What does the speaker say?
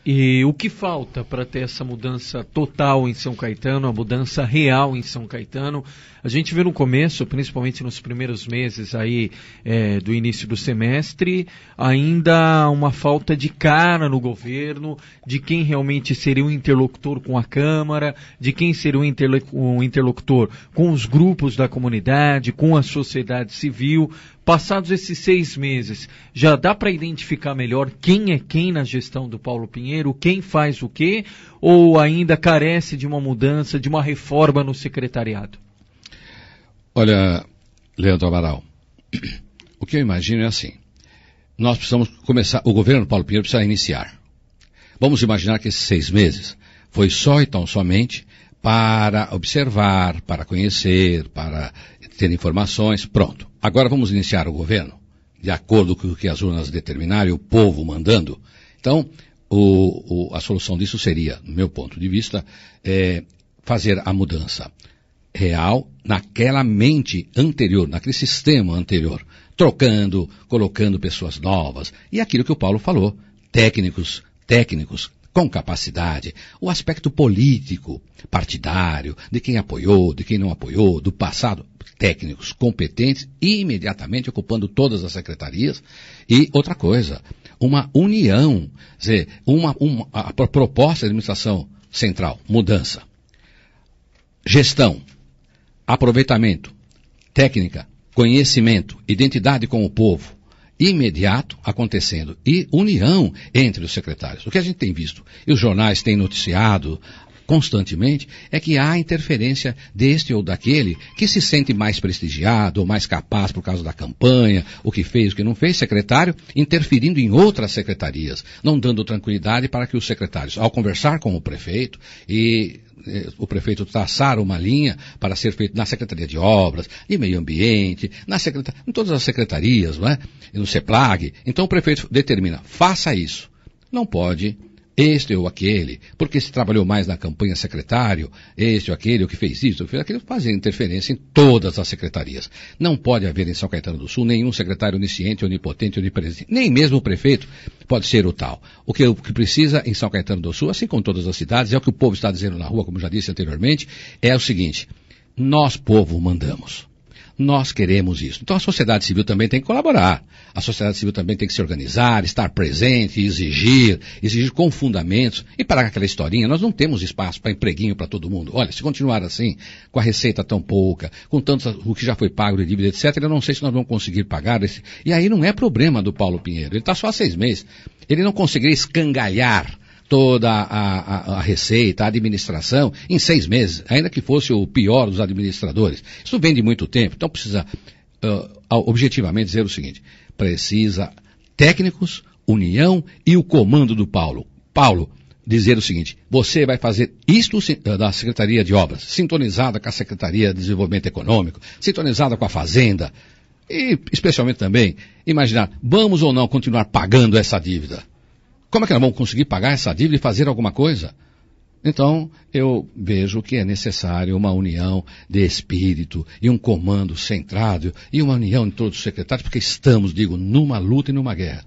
E o que falta para ter essa mudança total em São Caetano, a mudança real em São Caetano? A gente vê no começo, principalmente nos primeiros meses aí do início do semestre, ainda uma falta de cara no governo, de quem realmente seria o interlocutor com a Câmara, de quem seria o interlocutor com os grupos da comunidade, com a sociedade civil. Passados esses 6 meses, já dá para identificar melhor quem é quem na gestão do Paulo Pinheiro, quem faz o quê, ou ainda carece de uma mudança, de uma reforma no secretariado? Olha, Leandro Amaral, o que eu imagino é assim, nós precisamos começar, o governo Paulo Pinheiro precisa iniciar. Vamos imaginar que esses 6 meses foi só e tão somente para observar, para conhecer, para ter informações, pronto. Agora vamos iniciar o governo, de acordo com o que as urnas determinaram e o povo mandando. Então, a solução disso seria, no meu ponto de vista, fazer a mudança real naquela mente anterior, naquele sistema anterior, trocando, colocando pessoas novas. E aquilo que o Paulo falou, técnicos com capacidade, o aspecto político, partidário, de quem apoiou, de quem não apoiou, do passado, técnicos competentes e imediatamente ocupando todas as secretarias. E outra coisa, uma união, quer dizer, a proposta da administração central, mudança, gestão, aproveitamento, técnica, conhecimento, identidade com o povo, imediato acontecendo, e união entre os secretários. O que a gente tem visto, e os jornais têm noticiado constantemente, é que há interferência deste ou daquele que se sente mais prestigiado ou mais capaz por causa da campanha, o que fez, o que não fez, secretário, interferindo em outras secretarias, não dando tranquilidade para que os secretários, ao conversar com o prefeito e o prefeito traçar uma linha para ser feito na Secretaria de Obras, de Meio Ambiente, em todas as secretarias, não é? E no CEPLAG. Então o prefeito determina, faça isso. Não pode este ou aquele, porque se trabalhou mais na campanha secretário, este ou aquele, o que fez isso, o que fez aquilo, fazer interferência em todas as secretarias. Não pode haver em São Caetano do Sul nenhum secretário onisciente, onipotente, onipresente, nem mesmo o prefeito pode ser o tal. O que precisa em São Caetano do Sul, assim como todas as cidades, é o que o povo está dizendo na rua, como já disse anteriormente, é o seguinte: nós, povo, mandamos. Nós queremos isso. Então a sociedade civil também tem que colaborar. A sociedade civil também tem que se organizar, estar presente, exigir com fundamentos. E para aquela historinha, nós não temos espaço para empreguinho para todo mundo. Olha, se continuar assim, com a receita tão pouca, com tanto o que já foi pago de dívida, etc., eu não sei se nós vamos conseguir pagar esse. E aí não é problema do Paulo Pinheiro. Ele está só há 6 meses. Ele não conseguiria escangalhar toda a receita, a administração, em 6 meses, ainda que fosse o pior dos administradores. Isso vem de muito tempo, então precisa, objetivamente, dizer o seguinte: precisa técnicos, união e o comando do Paulo. Paulo, dizer o seguinte: você vai fazer isto da Secretaria de Obras, sintonizada com a Secretaria de Desenvolvimento Econômico, sintonizada com a Fazenda, e especialmente também, imaginar, vamos ou não continuar pagando essa dívida? Como é que nós vamos conseguir pagar essa dívida e fazer alguma coisa? Então, eu vejo que é necessário uma união de espírito e um comando centrado e uma união de todos os secretários, porque estamos, digo, numa luta e numa guerra.